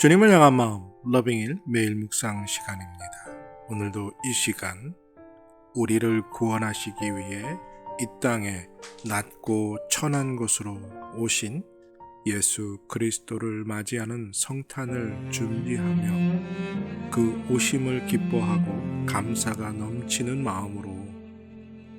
주님을 향한 마음 러빙일 매일 묵상 시간입니다. 오늘도 이 시간 우리를 구원하시기 위해 이 땅에 낮고 천한 곳으로 오신 예수 그리스도를 맞이하는 성탄을 준비하며 그 오심을 기뻐하고 감사가 넘치는 마음으로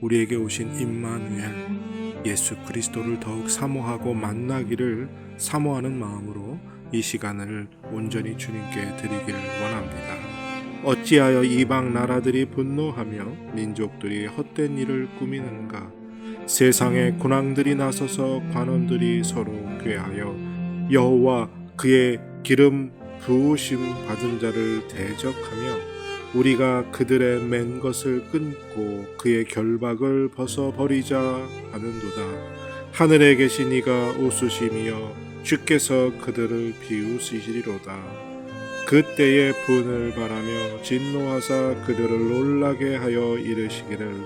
우리에게 오신 임마누엘 예수 그리스도를 더욱 사모하고 만나기를 사모하는 마음으로 이 시간을 온전히 주님께 드리길 원합니다. 어찌하여 이방 나라들이 분노하며 민족들이 헛된 일을 꾸미는가? 세상의 군왕들이 나서서 관원들이 서로 꾀하여 여호와 그의 기름 부으심 받은 자를 대적하며 우리가 그들의 맨 것을 끊고 그의 결박을 벗어버리자 하는도다. 하늘에 계신 이가 웃으시며 주께서 그들을 비웃으시리로다. 그때에 분을 바라며 진노하사 그들을 놀라게 하여 이르시기를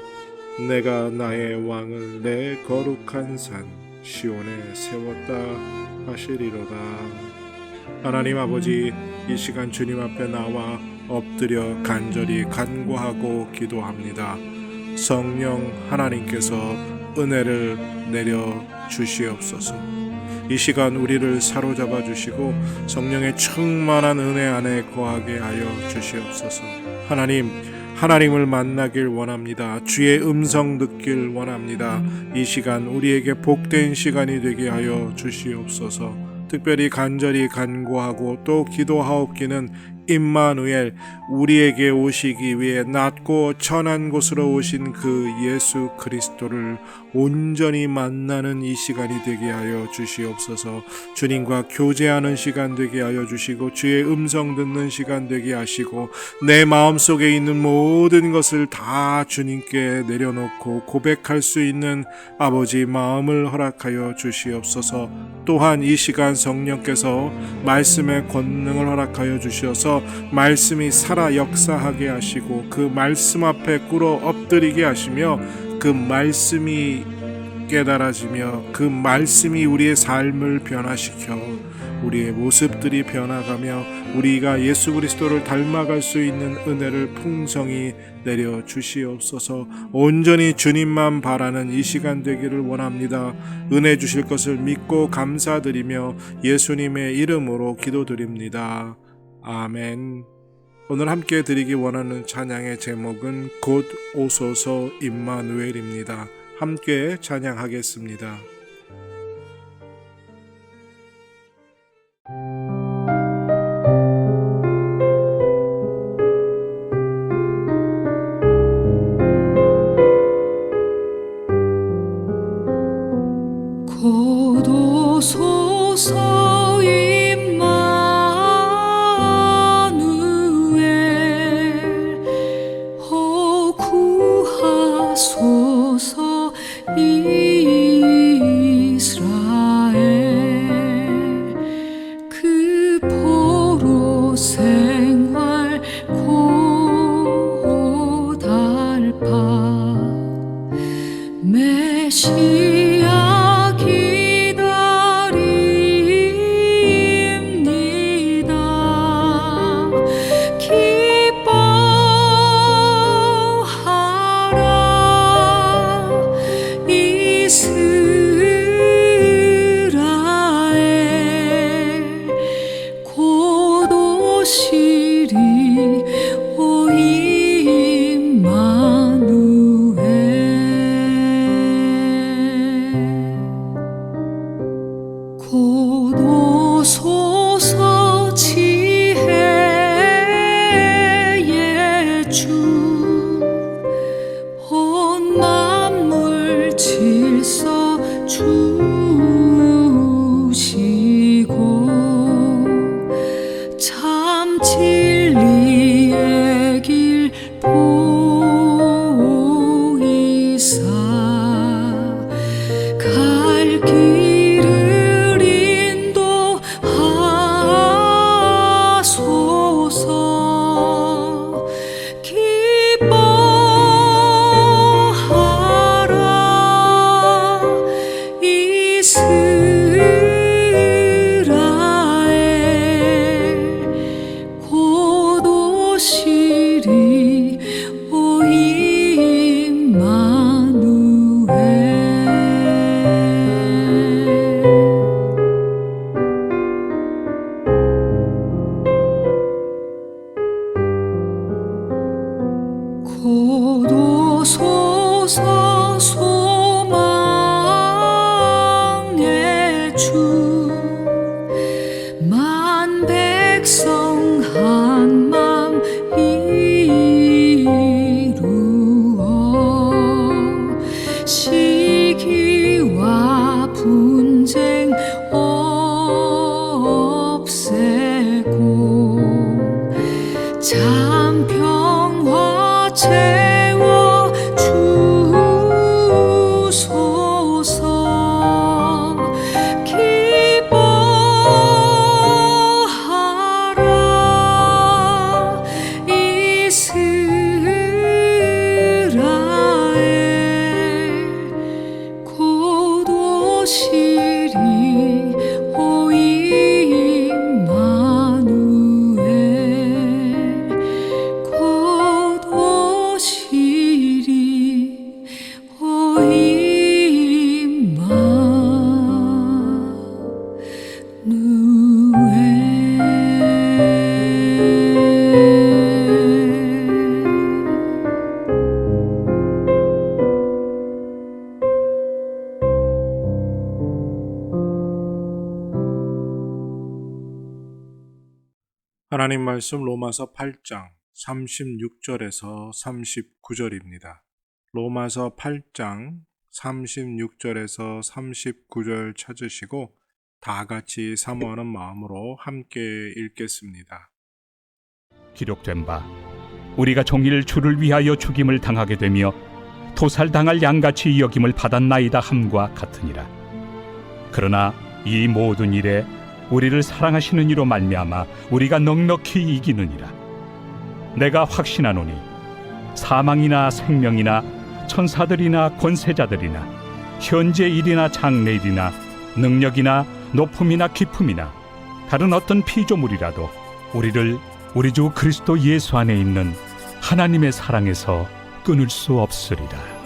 내가 나의 왕을 내 거룩한 산 시온에 세웠다 하시리로다. 하나님 아버지, 이 시간 주님 앞에 나와 엎드려 간절히 간구하고 기도합니다. 성령 하나님께서 은혜를 내려 주시옵소서. 이 시간 우리를 사로잡아 주시고 성령의 충만한 은혜 안에 거하게 하여 주시옵소서. 하나님을 만나길 원합니다. 주의 음성 듣길 원합니다. 이 시간 우리에게 복된 시간이 되게 하여 주시옵소서. 특별히 간절히 간구하고 또 기도하옵기는 임마누엘 우리에게 오시기 위해 낮고 천한 곳으로 오신 그 예수 그리스도를 온전히 만나는 이 시간이 되게 하여 주시옵소서. 주님과 교제하는 시간 되게 하여 주시고 주의 음성 듣는 시간 되게 하시고 내 마음속에 있는 모든 것을 다 주님께 내려놓고 고백할 수 있는 아버지 마음을 허락하여 주시옵소서. 또한 이 시간 성령께서 말씀의 권능을 허락하여 주셔서 말씀이 살아 역사하게 하시고 그 말씀 앞에 꿇어 엎드리게 하시며 그 말씀이 깨달아지며 그 말씀이 우리의 삶을 변화시켜 우리의 모습들이 변화가며 우리가 예수 그리스도를 닮아갈 수 있는 은혜를 풍성히 내려 주시옵소서. 온전히 주님만 바라는 이 시간 되기를 원합니다. 은혜 주실 것을 믿고 감사드리며 예수님의 이름으로 기도드립니다. 아멘. 오늘 함께 드리기 원하는 찬양의 제목은 곧 오소서 임마누엘입니다. 함께 찬양하겠습니다. 곧 오소서 메시아 기다립니다. 기뻐하라 이스라엘 곧 오시리 오 곧 오소서 지혜의 주 온 만물 질서 주시고 참 백성 한맘 이루어 시기와 분쟁 없애고 참 평화 채워 주소서. 기뻐하라 이스라엘 곧 오시리 오 임마누엘 곧 오시리 오 하나님 말씀 로마서 8장 36절에서 39절입니다. 로마서 8장 36절에서 39절 찾으시고 다 같이 사모하는 마음으로 함께 읽겠습니다. 기록된 바 우리가 종일 주를 위하여 죽임을 당하게 되며 도살당할 양같이 여김을 받았나이다 함과 같으니라. 그러나 이 모든 일에 우리를 사랑하시는 이로 말미암아 우리가 넉넉히 이기느니라. 내가 확신하노니 사망이나 생명이나 천사들이나 권세자들이나 현재 일이나 장래일이나 능력이나 높음이나 깊음이나 다른 어떤 피조물이라도 우리를 우리 주 그리스도 예수 안에 있는 하나님의 사랑에서 끊을 수 없으리라.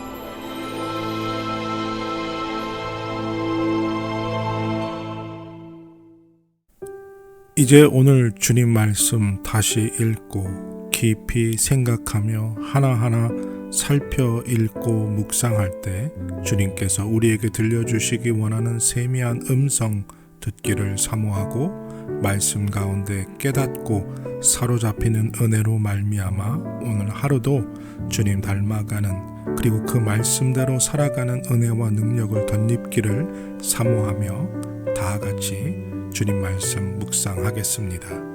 이제 오늘 주님 말씀 다시 읽고 깊이 생각하며 하나하나 살펴 읽고 묵상할 때 주님께서 우리에게 들려주시기 원하는 세미한 음성 듣기를 사모하고 말씀 가운데 깨닫고 사로잡히는 은혜로 말미암아 오늘 하루도 주님 닮아가는 그리고 그 말씀대로 살아가는 은혜와 능력을 덧입기를 사모하며 다 같이 주님 말씀 묵상하겠습니다.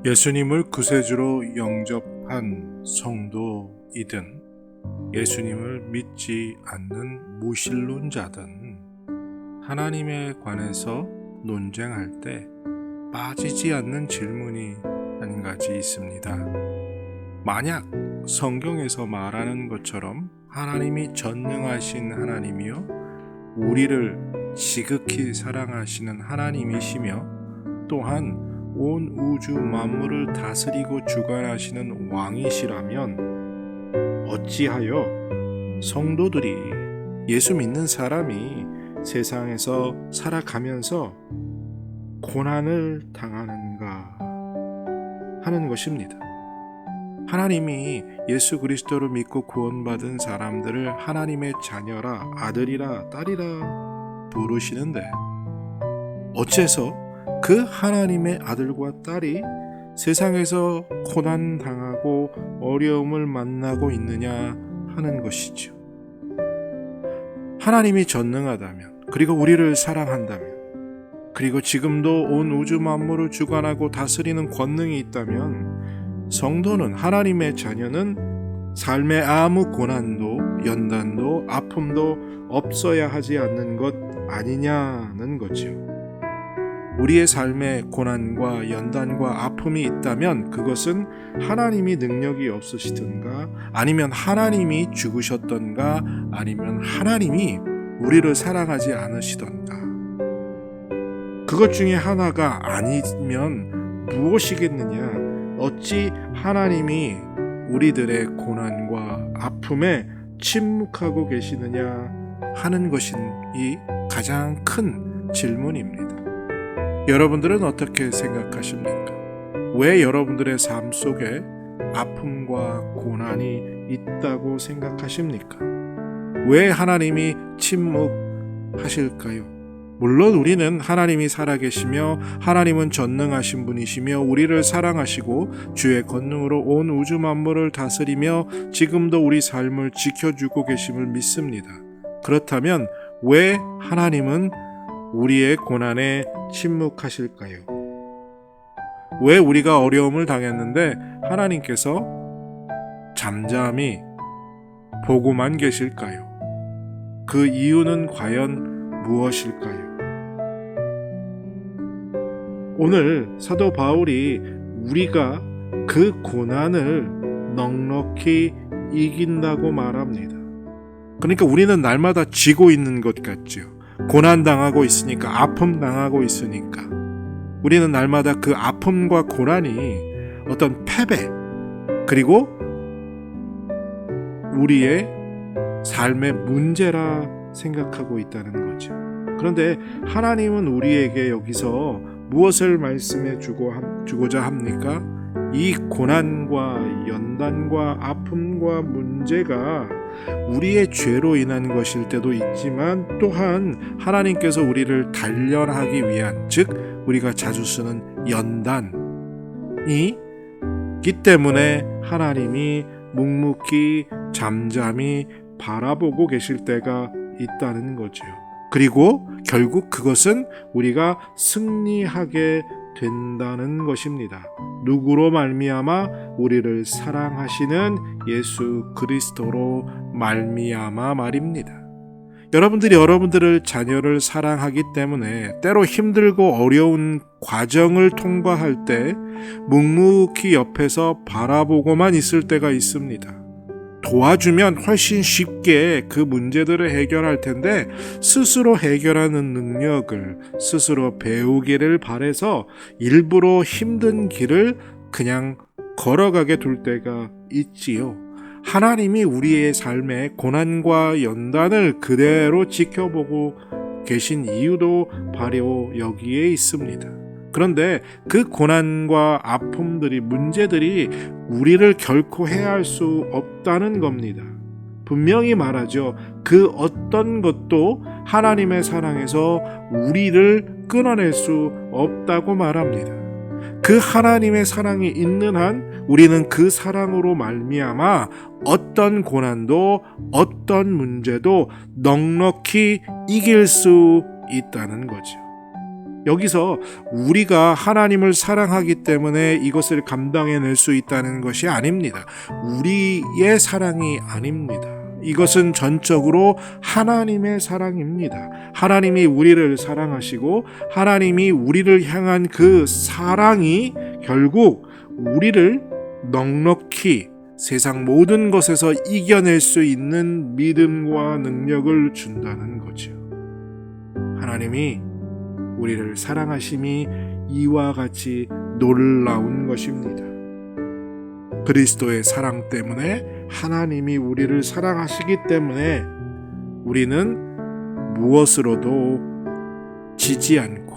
예수님을 구세주로 영접한 성도이든 예수님을 믿지 않는 무신론자든 하나님에 관해서 논쟁할 때 빠지지 않는 질문이 한 가지 있습니다. 만약 성경에서 말하는 것처럼 하나님이 전능하신 하나님이요 우리를 지극히 사랑하시는 하나님이시며 또한 온 우주 만물을 다스리고 주관하시는 왕이시라면 어찌하여 성도들이 예수 믿는 사람이 세상에서 살아가면서 고난을 당하는가 하는 것입니다. 하나님이 예수 그리스도를 믿고 구원받은 사람들을 하나님의 자녀라, 아들이라, 딸이라 부르시는데 어째서 그 하나님의 아들과 딸이 세상에서 고난 당하고 어려움을 만나고 있느냐 하는 것이죠. 하나님이 전능하다면, 그리고 우리를 사랑한다면, 그리고 지금도 온 우주 만물을 주관하고 다스리는 권능이 있다면 성도는, 하나님의 자녀는 삶의 아무 고난도 연단도 아픔도 없어야 하지 않는 것 아니냐는 거죠. 우리의 삶에 고난과 연단과 아픔이 있다면 그것은 하나님이 능력이 없으시든가 아니면 하나님이 죽으셨던가 아니면 하나님이 우리를 사랑하지 않으시던가 그것 중에 하나가 아니면 무엇이겠느냐? 어찌 하나님이 우리들의 고난과 아픔에 침묵하고 계시느냐 하는 것이 가장 큰 질문입니다. 여러분들은 어떻게 생각하십니까? 왜 여러분들의 삶 속에 아픔과 고난이 있다고 생각하십니까? 왜 하나님이 침묵하실까요? 물론 우리는 하나님이 살아계시며 하나님은 전능하신 분이시며 우리를 사랑하시고 주의 권능으로 온 우주 만물을 다스리며 지금도 우리 삶을 지켜주고 계심을 믿습니다. 그렇다면 왜 하나님은 우리의 고난에 침묵하실까요? 왜 우리가 어려움을 당했는데 하나님께서 잠잠히 보고만 계실까요? 그 이유는 과연 무엇일까요? 오늘 사도 바울이 우리가 그 고난을 넉넉히 이긴다고 말합니다. 그러니까 우리는 날마다 지고 있는 것 같죠. 고난당하고 있으니까, 아픔당하고 있으니까 우리는 날마다 그 아픔과 고난이 어떤 패배 그리고 우리의 삶의 문제라 생각하고 있다는 거죠. 그런데 하나님은 우리에게 여기서 무엇을 말씀해 주고자 합니까? 이 고난과 연단과 아픔과 문제가 우리의 죄로 인한 것일 때도 있지만 또한 하나님께서 우리를 단련하기 위한, 즉 우리가 자주 쓰는 연단이 있기 때문에 하나님이 묵묵히 잠잠히 바라보고 계실 때가 있다는 거죠. 그리고 결국 그것은 우리가 승리하게 된다는 것입니다. 누구로 말미암아? 우리를 사랑하시는 예수 그리스도로 말미암아 말입니다. 여러분들이 여러분들을 자녀를 사랑하기 때문에 때로 힘들고 어려운 과정을 통과할 때 묵묵히 옆에서 바라보고만 있을 때가 있습니다. 도와주면 훨씬 쉽게 그 문제들을 해결할 텐데 스스로 해결하는 능력을 스스로 배우기를 바라서 일부러 힘든 길을 그냥 걸어가게 둘 때가 있지요. 하나님이 우리의 삶의 고난과 연단을 그대로 지켜보고 계신 이유도 바로 여기에 있습니다. 그런데 그 고난과 아픔들이, 문제들이 우리를 결코 해할 수 없다는 겁니다. 분명히 말하죠. 그 어떤 것도 하나님의 사랑에서 우리를 끊어낼 수 없다고 말합니다. 그 하나님의 사랑이 있는 한 우리는 그 사랑으로 말미암아 어떤 고난도 어떤 문제도 넉넉히 이길 수 있다는 거죠. 여기서 우리가 하나님을 사랑하기 때문에 이것을 감당해낼 수 있다는 것이 아닙니다. 우리의 사랑이 아닙니다. 이것은 전적으로 하나님의 사랑입니다. 하나님이 우리를 사랑하시고 하나님이 우리를 향한 그 사랑이 결국 우리를 넉넉히 세상 모든 것에서 이겨낼 수 있는 믿음과 능력을 준다는 거죠. 하나님이 우리를 사랑하심이 이와 같이 놀라운 것입니다. 그리스도의 사랑 때문에 하나님이 우리를 사랑하시기 때문에 우리는 무엇으로도 지지 않고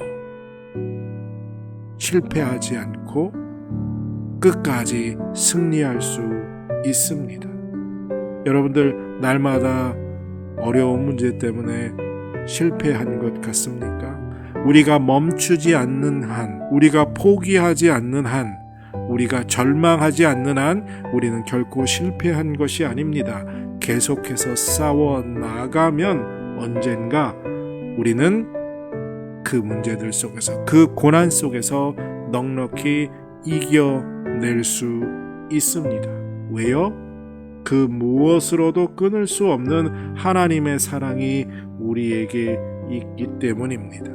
실패하지 않고 끝까지 승리할 수 있습니다. 여러분들 날마다 어려운 문제 때문에 실패한 것 같습니까? 우리가 멈추지 않는 한, 우리가 포기하지 않는 한, 우리가 절망하지 않는 한 우리는 결코 실패한 것이 아닙니다. 계속해서 싸워 나가면 언젠가 우리는 그 문제들 속에서, 그 고난 속에서 넉넉히 이겨낼 수 있습니다. 왜요? 그 무엇으로도 끊을 수 없는 하나님의 사랑이 우리에게 있기 때문입니다.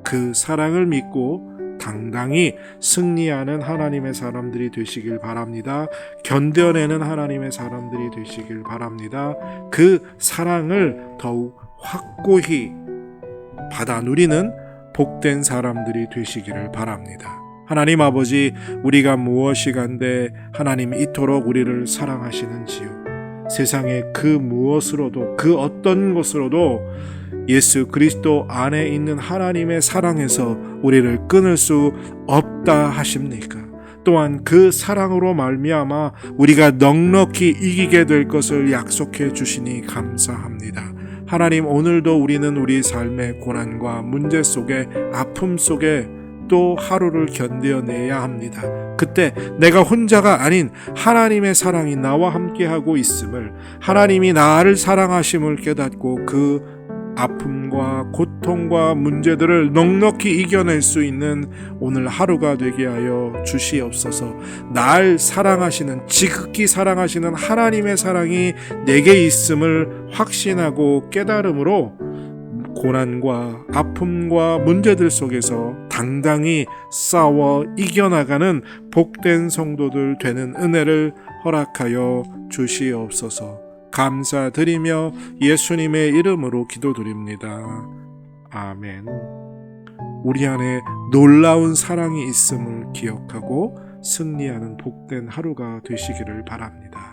그 사랑을 믿고 당당히 승리하는 하나님의 사람들이 되시길 바랍니다. 견뎌내는 하나님의 사람들이 되시길 바랍니다. 그 사랑을 더욱 확고히 받아 누리는 복된 사람들이 되시기를 바랍니다. 하나님 아버지, 우리가 무엇이 간데 하나님이 이토록 우리를 사랑하시는지요. 세상의 그 무엇으로도, 그 어떤 것으로도 예수 그리스도 안에 있는 하나님의 사랑에서 우리를 끊을 수 없다 하십니까? 또한 그 사랑으로 말미암아 우리가 넉넉히 이기게 될 것을 약속해 주시니 감사합니다. 하나님, 오늘도 우리는 우리 삶의 고난과 문제 속에, 아픔 속에 또 하루를 견뎌내야 합니다. 그때 내가 혼자가 아닌 하나님의 사랑이 나와 함께하고 있음을, 하나님이 나를 사랑하심을 깨닫고 그 아픔과 고통과 문제들을 넉넉히 이겨낼 수 있는 오늘 하루가 되게 하여 주시옵소서. 날 사랑하시는, 지극히 사랑하시는 하나님의 사랑이 내게 있음을 확신하고 깨달음으로 고난과 아픔과 문제들 속에서 당당히 싸워 이겨나가는 복된 성도들 되는 은혜를 허락하여 주시옵소서. 감사드리며 예수님의 이름으로 기도드립니다. 아멘. 우리 안에 놀라운 사랑이 있음을 기억하고 승리하는 복된 하루가 되시기를 바랍니다.